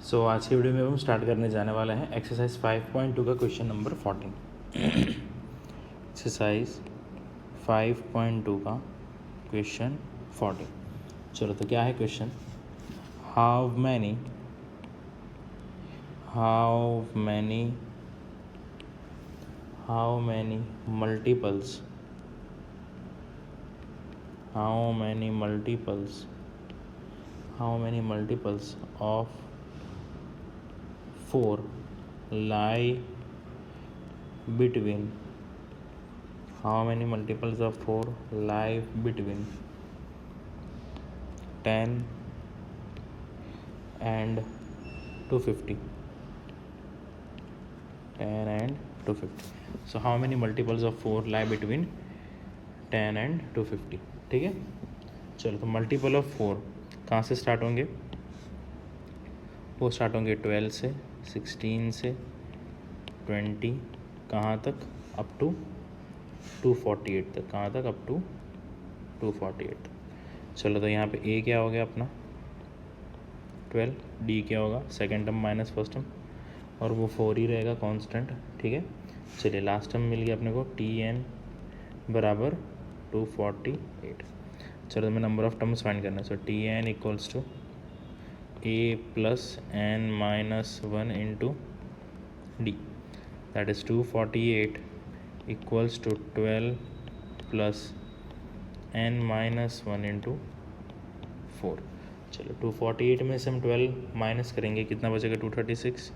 सो आज की वीडियो में हम स्टार्ट करने जाने वाले हैं एक्सरसाइज 5.2 का क्वेश्चन नंबर 14। एक्सरसाइज 5.2 का क्वेश्चन 14। चलो तो क्या है question, how many multiples of 4 lie between 10 and 250. 10 and 250. So how many multiples of 4 lie between 10 and 250? ठीक है, चलो तो मल्टीपल ऑफ 4 कहाँ से स्टार्ट होंगे? वो स्टार्ट होंगे 12 से, 16 से, 20 कहाँ तक, अप टू 248 तक। कहाँ तक? अप टू 248 तक। चलो तो यहाँ पे ए क्या हो गया अपना 12, डी क्या होगा second term minus first term, और वो 4 ही रहेगा कांस्टेंट। ठीक है, चलिए लास्ट टर्म मिल गया अपने को टी एन बराबर 248। चलो तो मैं नंबर ऑफ टर्म्स फाइंड करना है। So T N equals to A plus N minus 1 into D, that is 248 equals to 12 plus N minus 1 into 4। चलो 248 में से हम 12 माइनस करेंगे, कितना बचेगा 236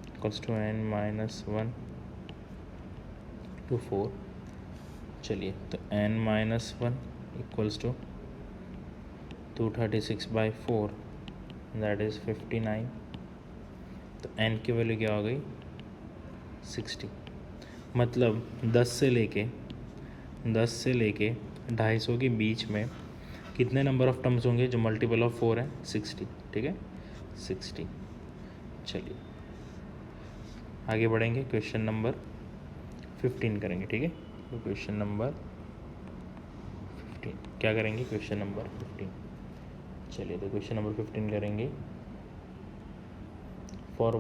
equals to N minus 1 to 4। चलिए तो N minus 1 equals to 236 by 4, that is 59। तो एन की वैल्यू क्या हो गई 60। मतलब 10 से लेके 250 के बीच में कितने नंबर ऑफ टर्म्स होंगे जो मल्टीपल ऑफ 4 है? 60। ठीक है, 60। चलिए आगे बढ़ेंगे, क्वेश्चन नंबर 15 करेंगे। ठीक है, तो क्वेश्चन नंबर 15 क्या करेंगे? Question number 15। चलिए तो क्वेश्चन नंबर 15 करेंगे। For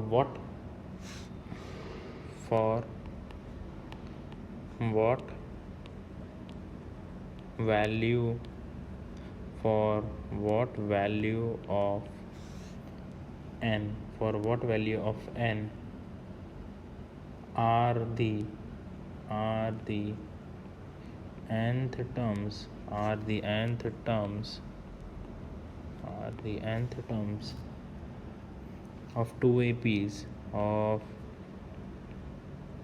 what value of n are the nth terms of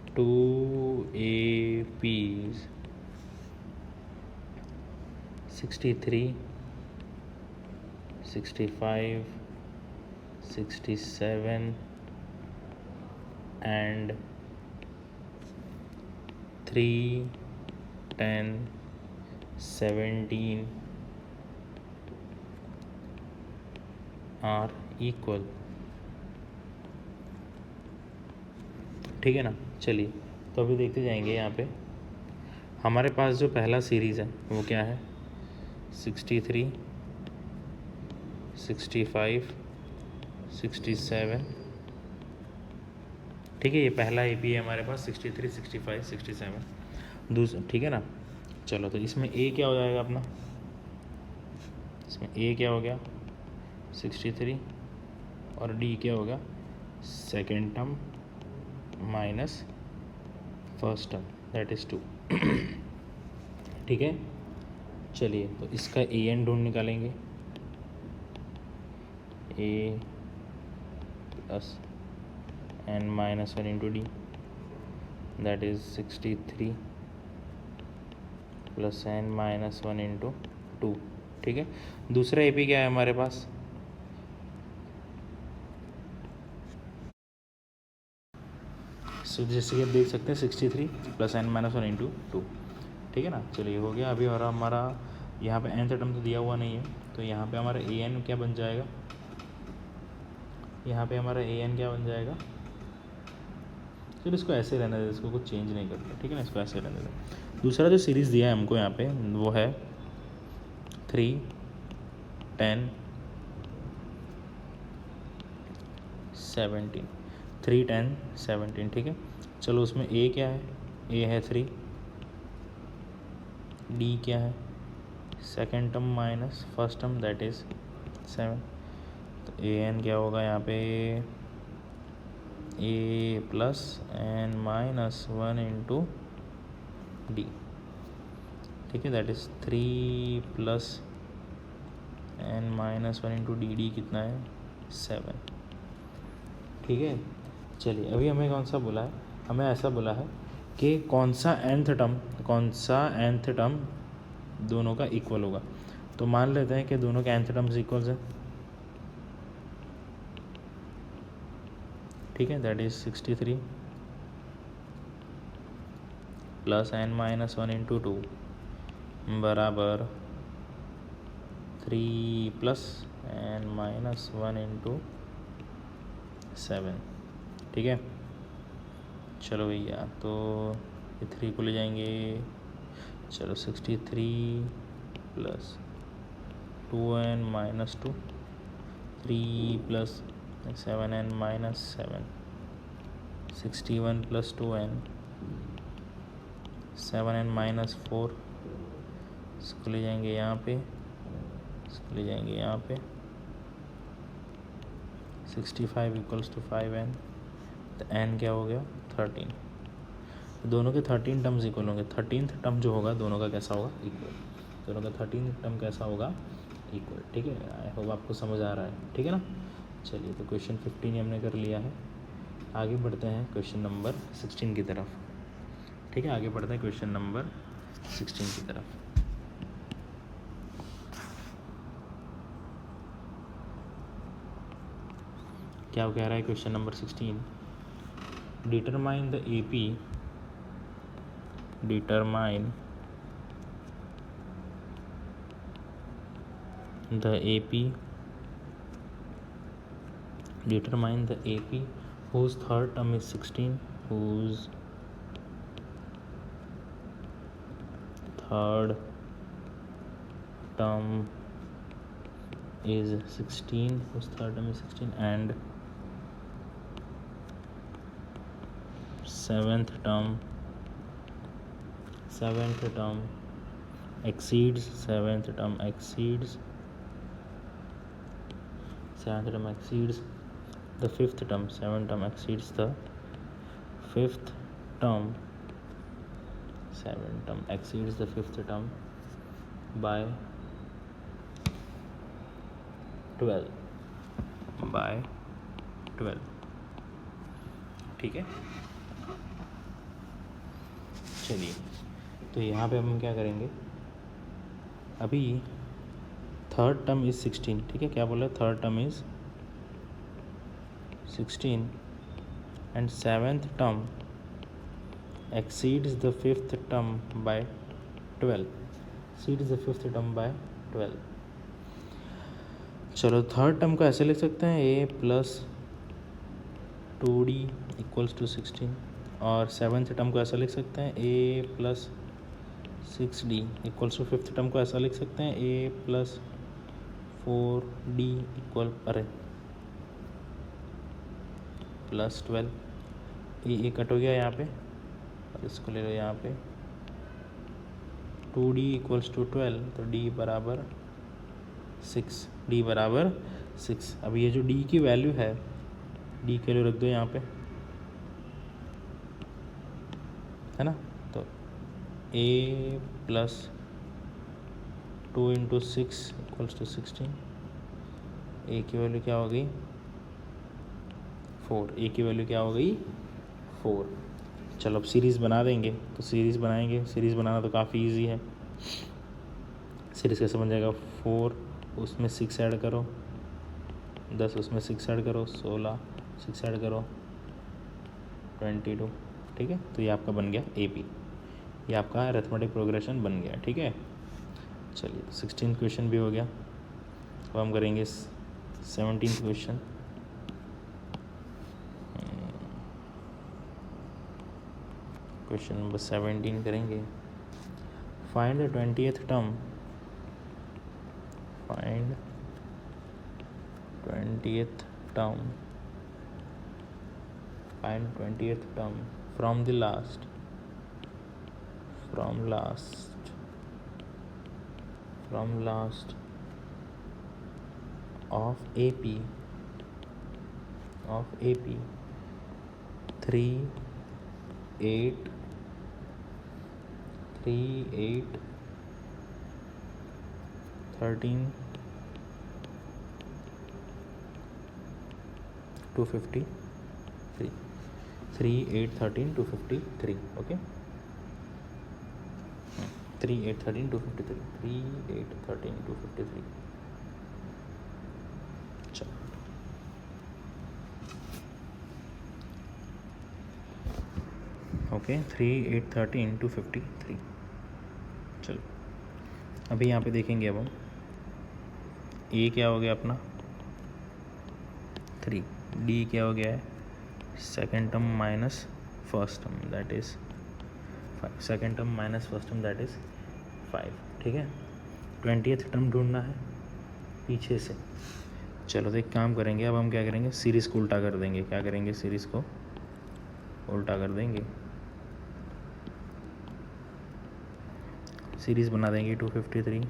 two APs 63, 65, 67 and 3, 10, 17 are equal। ठीक है ना, चलिए तो अभी देखते जाएंगे। यहाँ पे हमारे पास जो पहला सीरीज़ है वो क्या है 63, 65, 67। ठीक है, ये पहला एपी है हमारे पास 63, 65, 67 दूसरा। ठीक है ना, चलो तो इसमें ए क्या हो जाएगा अपना, इसमें ए क्या हो गया 63 और डी क्या हो गया second term minus first term, that is 2। ठीक है, चलिए तो इसका ए एन ढूंढ निकालेंगे। A plus N minus 1 into D, that is 63 plus N minus 1 into 2। ठीक है, दूसरा ए पी क्या है हमारे पास जैसे कि आप देख सकते हैं 63 प्लस एन माइनस 1 इंटू 2। ठीक है ना, चलिए हो गया अभी। और हमारा यहाँ पे एन टर्म तो दिया हुआ नहीं है, तो यहाँ पे हमारा ए एन क्या बन जाएगा, यहाँ पे हमारा ए एन क्या बन जाएगा। चलो इसको ऐसे रहने दें, इसको कुछ चेंज नहीं करते। ठीक है ना, इसको ऐसे रहने दें। दूसरा जो सीरीज़ दिया है हमको यहाँ पे वो है 3, 10, 17, 3 10 17, ठीक है। चलो उसमें ए क्या है, ए है 3, डी क्या है second term minus first term that is 7, तो ए एन क्या होगा यहाँ पे, A plus N minus 1 into D, ठीक है, that is 3 plus N minus 1 into D, D कितना है 7, ठीक है। चलिए अभी हमें कौन सा बोला है, हमें ऐसा बोला है कि कौन सा nth टर्म दोनों का इक्वल होगा। तो मान लेते हैं कि दोनों के nth टर्म्स इक्वल्स हैं, ठीक है, that is 63 plus N minus 1 into 2 बराबर 3 प्लस एन माइनस 1 इंटू 7, ठीक है। चलो भैया, तो ये 3 को ले जाएंगे, चलो 63 plus 2n minus 2, 3 plus 7n minus 7, 61 plus 2n 7n minus 4, इसको ले जाएंगे यहाँ पे, इसको ले जाएंगे यहाँ पे, 65 इक्वल्स टू 5n, तो n क्या हो गया 13, दोनों के 13 टर्म्स इक्वल होंगे। 13th टर्म जो होगा दोनों का कैसा होगा इक्वल, दोनों का 13th टर्म कैसा होगा इक्वल, ठीक है। आई होप आपको समझ आ रहा है, ठीक है ना। चलिए तो क्वेश्चन 15 हमने कर लिया है, आगे बढ़ते हैं क्वेश्चन नंबर 16 की तरफ, ठीक है। आगे बढ़ते हैं क्वेश्चन नंबर 16 की तरफ। क्या कह रहा है question number 16, determine the AP, determine the AP whose third term is 16, whose third term is 16, and seventh term exceeds the fifth term, seventh term exceeds the fifth term, seventh term exceeds the fifth term by 12, ठीक है। चलिए तो यहाँ पे हम क्या करेंगे, अभी थर्ड टर्म इज़ 16, ठीक है। क्या बोला, third term is 16 and seventh term exceeds the fifth term by 12, चलो थर्ड टर्म को ऐसे लिख सकते हैं, a plus 2d equals to 16, और सेवन्थ टर्म को ऐसा लिख सकते हैं, a plus 6d equals to, fifth term को ऐसा लिख सकते हैं, a plus 4d equal plus 12, ये कट हो गया यहाँ पे, और इसको ले लो यहाँ पे, 2d इक्वल्स टू 12, तो d बराबर 6, अब ये जो d की वैल्यू है, d के लिए रख दो यहाँ पे, है ना। तो a plus 2 into 6 equals to 16, a की वैल्यू क्या हो गई 4, a की वैल्यू क्या हो गई 4। चलो अब सीरीज़ बना देंगे, तो सीरीज़ बनाएंगे, सीरीज़ बनाना तो काफ़ी इजी है। सीरीज़ कैसे बन जाएगा, 4 उसमें 6 ऐड करो, 10 उसमें 6 ऐड करो, 16 6 ऐड करो, 22, ठीक है। तो ये आपका बन गया AP, ये आपका अरिथमेटिक प्रोग्रेशन बन गया, ठीक है। चलिए 16th क्वेश्चन भी हो गया, अब हम करेंगे 17th क्वेश्चन। क्वेश्चन नंबर 17 करेंगे, find the 20th term, find 20th term find 20th term from the last of AP 3 8 13 253 3 8 13 253 okay 3 8 13 253 3 8 13 253 चलो ओके 3 8 13 253 चलो अभी यहाँ पे देखेंगे अब हम ए क्या हो गया अपना 3 डी क्या हो गया है second term minus first term that is 5 second term minus first term that is 5 ठीक है 20th टर्म ढूंढना है पीछे से। चलो तो एक काम करेंगे अब हम क्या करेंगे सीरीज़ को उल्टा कर देंगे। क्या करेंगे सीरीज़ को उल्टा कर देंगे सीरीज़ बना देंगे 253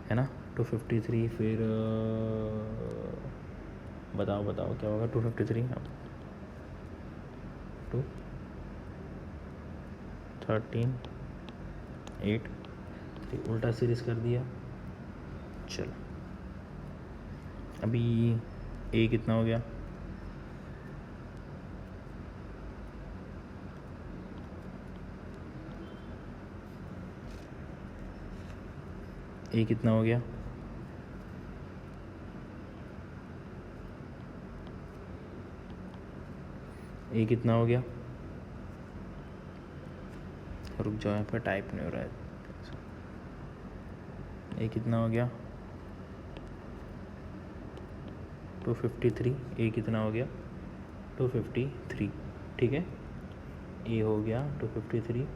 है ना 253 फिर बताओ क्या होगा 253 अब 2 13 8 3 उल्टा सीरीज़ कर दिया। चलो अभी ए कितना हो गया ए कितना हो गया ए कितना हो गया रुक जाओ यहाँ पे टाइप नहीं हो रहा है ए कितना हो गया 253 ए कितना हो गया 253 ठीक है ए हो गया 253।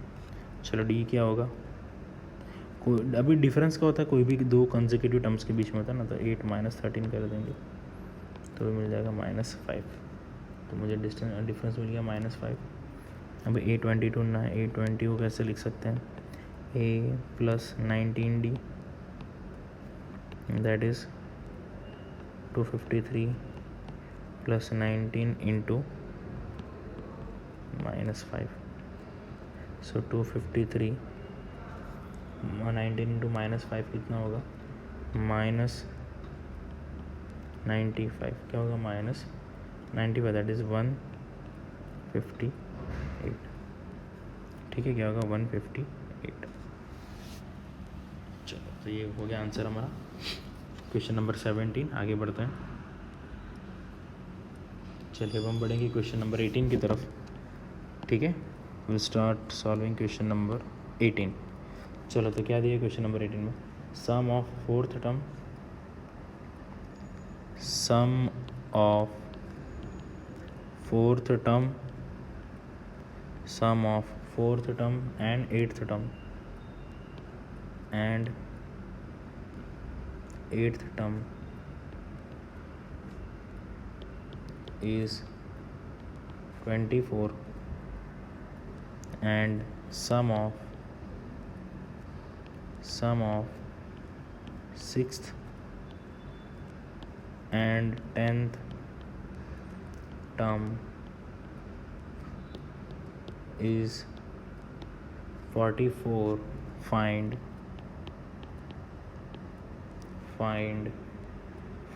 चलो डी क्या होगा कोई अभी डिफरेंस क्या होता है कोई भी दो कंसेक्यूटिव टर्म्स के बीच में होता है ना तो 8 - 13 कर देंगे तो मिल जाएगा -5 तो मुझे डिफरेंस मिल गया -5। अब A20 ढूंढना है A20 को कैसे लिख सकते हैं A + 19D दैट इज़ 253 + 19 × -5 सो 253 19 × -5 कितना होगा -95 क्या होगा -95 दैट इज़ 158 ठीक है क्या होगा 158। चलो तो ये हो गया आंसर हमारा क्वेश्चन नंबर 17। आगे बढ़ते हैं। चलिए अब हम बढ़ेंगे क्वेश्चन नंबर 18 की तरफ ठीक है will start solving question number 18। चलो तो क्या दिया क्वेश्चन नंबर 18 में sum of fourth term and eighth term is 24 and sum of sixth and 10th term is 44. Find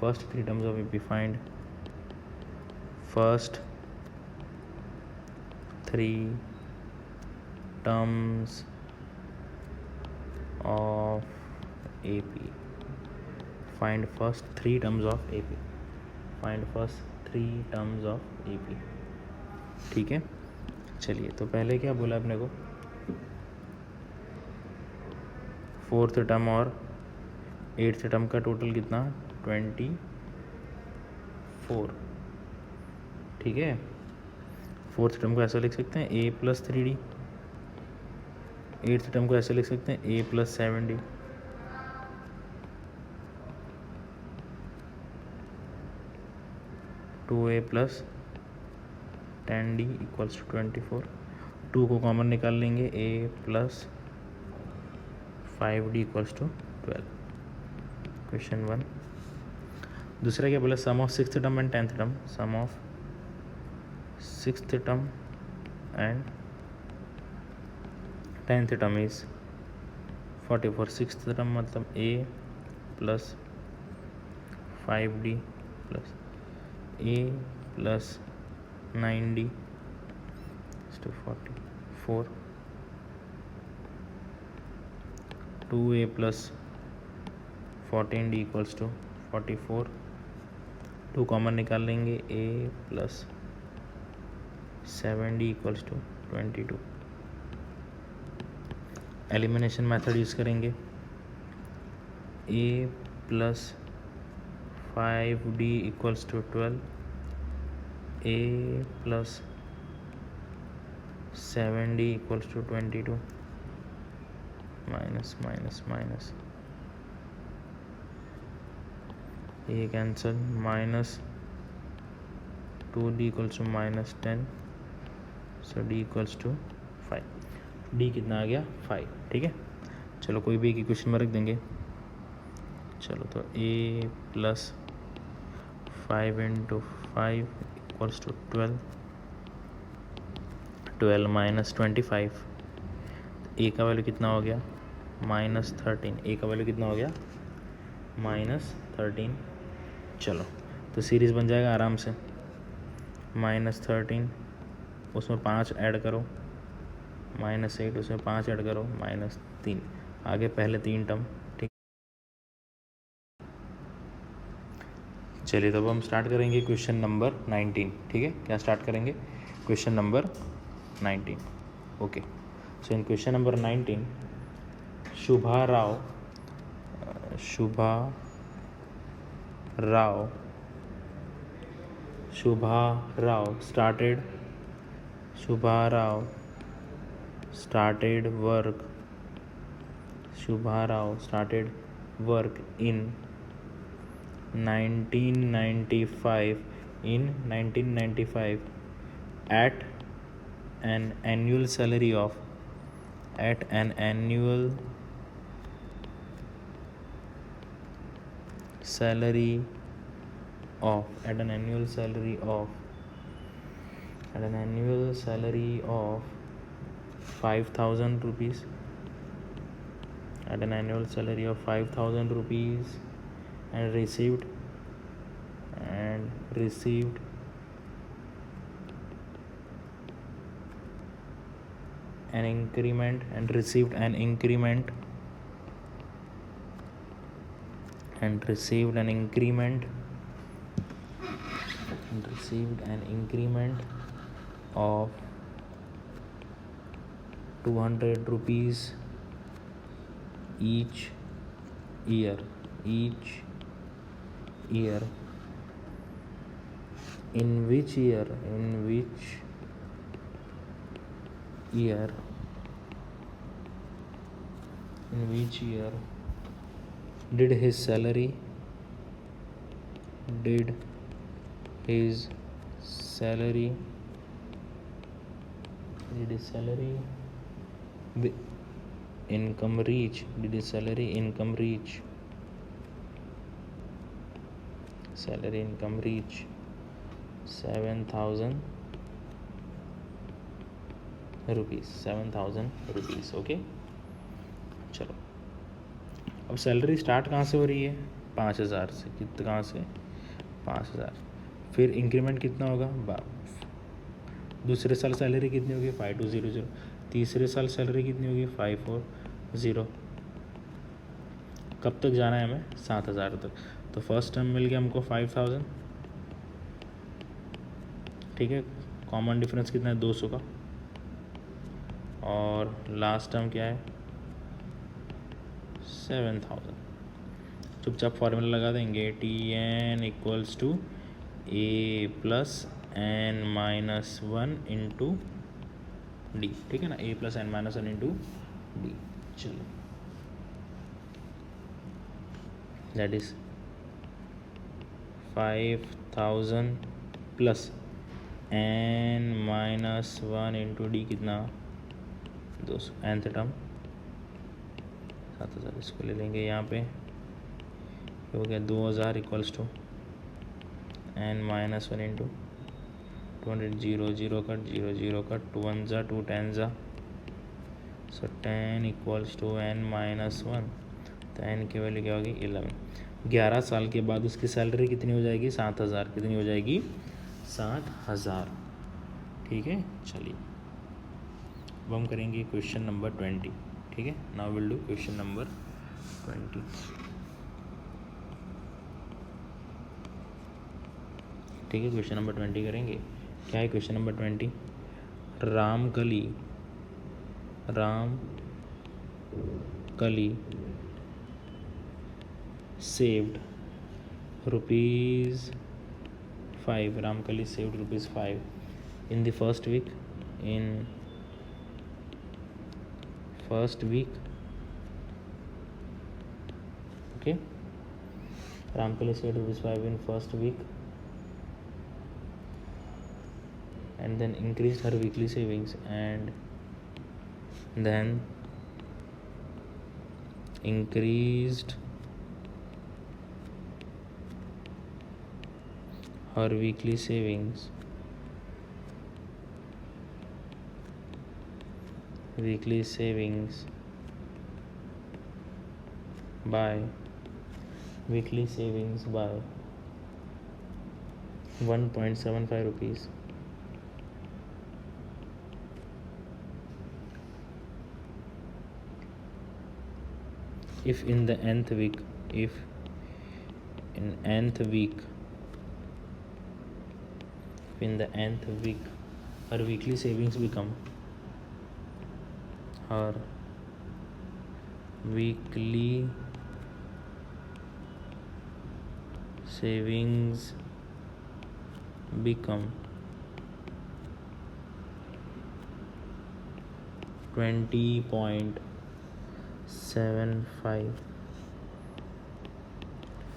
first three terms of AP. Find first three terms of AP. Find first three terms of AP. Find first three terms of AP. ठीक है चलिए तो पहले क्या बोला अपने को fourth term और एट्थ टर्म का टोटल कितना 24 ठीक है। फोर्थ टर्म को ऐसा लिख सकते हैं A + 3D। एट्थ टर्म को ऐसे लिख सकते हैं A + 7D। Two A + 10d equals to 24, 2 को कॉमन निकाल लेंगे, a plus 5d equals to 12, question 1। दूसरा क्या बोला, sum of 6th term and 10th term, sum of 6th term and 10th term is 44, 6th term मतलब a plus 5d plus a plus 9d to 44, 2a plus 14d equals to 44, 2 common निकाल लेंगे, a plus 7d equals to 22। Elimination method use करेंगे, a plus 5d equals to 12, a plus 7d equals to 22, minus minus minus, ये cancel, minus 2d equals to minus 10, so d equals to 5, d कितना आ गया 5, ठीक है। चलो कोई भी एक इक्वेशन में रख देंगे, चलो तो a plus 5 into 5 equals to 12, 12 minus 25, a का वैल्यू कितना हो गया -13, a का वैल्यू कितना हो गया -13। चलो तो सीरीज़ बन जाएगा आराम से, -13 उसमें 5 ऐड करो, -8 उसमें 5 ऐड करो, -3, आगे पहले 3 टर्म, ठीक। चलिए तो अब हम स्टार्ट करेंगे क्वेश्चन नंबर 19, ठीक है। क्या स्टार्ट करेंगे, question number 19, okay. So in question number 19, Shubha Rao started work in 1995 at an annual salary of ₹5,000, and received an increment of ₹200 each year, in which year did his salary income reach ₹7,000, okay. चलो अब salary start कहाँ से हो रही है, 5,000 से, कहाँ से 5,000, फिर इंक्रीमेंट कितना होगा, दूसरे साल सैलरी कितनी होगी 5200, तीसरे साल सैलरी कितनी होगी 540, कब तक जाना है हमें 7,000 तक। तो फर्स्ट टर्म मिल गया हमको 5,000, ठीक है। कॉमन डिफरेंस कितना है 200 का, और लास्ट टर्म क्या है 7,000। चुपचाप फॉर्मूला लगा देंगे, TN equals to A plus N-1 into D, ठीक है ना, A plus N-1 into D। चलो that is 5,000 plus n-1 into D कितना 200, nth टर्म 7000, इसको ले लेंगे यहाँ पे, हो गया 2000 equals to n-1 into 200, 0 0 cut 0 0 cut 2 1 जा 2 10 जा, सो 10 इक्वल्स टू n-1, तो n की वैल्यू क्या होगी 11। 11 साल के बाद उसकी सैलरी कितनी हो जाएगी 7000, कितनी हो जाएगी 7000, ठीक है। चलिए अब हम करेंगे क्वेश्चन नंबर 20, ठीक है। Now will do question number 20। ठीक है, क्वेश्चन नंबर 20 करेंगे। क्या है question number 20? Ramkali saved rupees 5, Ramkali saved rupees 5 in the first week, okay, Ramkali saved rupees 5 in first week and then increased her weekly savings, and then increased her weekly savings by 1.75 rupees. If in the nth week her weekly savings become her weekly savings become 20.75,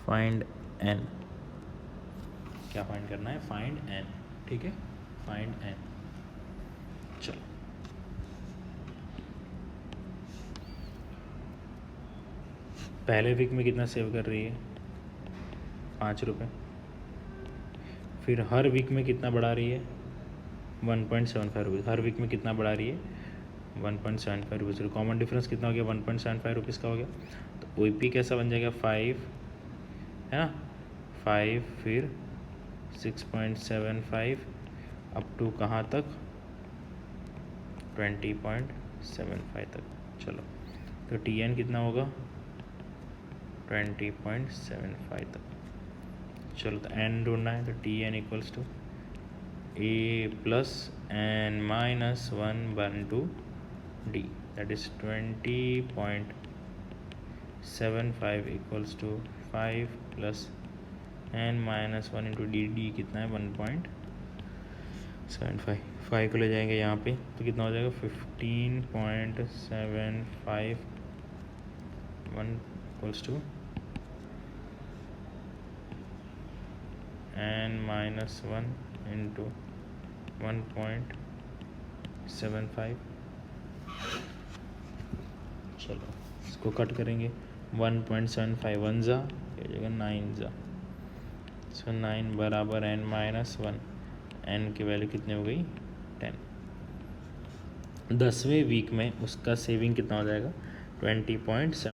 find n। क्या find करना है? Find n, ठीक है, find n। चलो पहले week में कितना save कर रही है 5 रुपये, फिर हर वीक में कितना बढ़ा रही है 1.75 रुपीज़, हर वीक में कितना बढ़ा रही है 1.75 रुपीज़। कॉमन डिफरेंस कितना हो गया 1.75 रुपीज़ का हो गया, तो OP कैसा बन जाएगा 5 है ना, 5 फिर 6.75 अप टू कहाँ तक 20.75 तक। चलो तो TN कितना होगा 20.75 तक। चलो तो n ढूंढना है, तो TN equals to A plus n-1 to D, that is 20.75 equals to 5 plus n-1 into D कितना है 1.75, 5 को ले जाएंगे यहाँ पे तो कितना हो जाएगा 15.75 1 इक्वल्स टू n-1 इंटू 1.75। चलो इसको कट करेंगे, 1.75 1 जा, ये जगह 9 जा, सो 9 बराबर n-1, n की वैल्यू कितनी हो गई 10। 10वें वीक में उसका सेविंग कितना हो जाएगा 20.7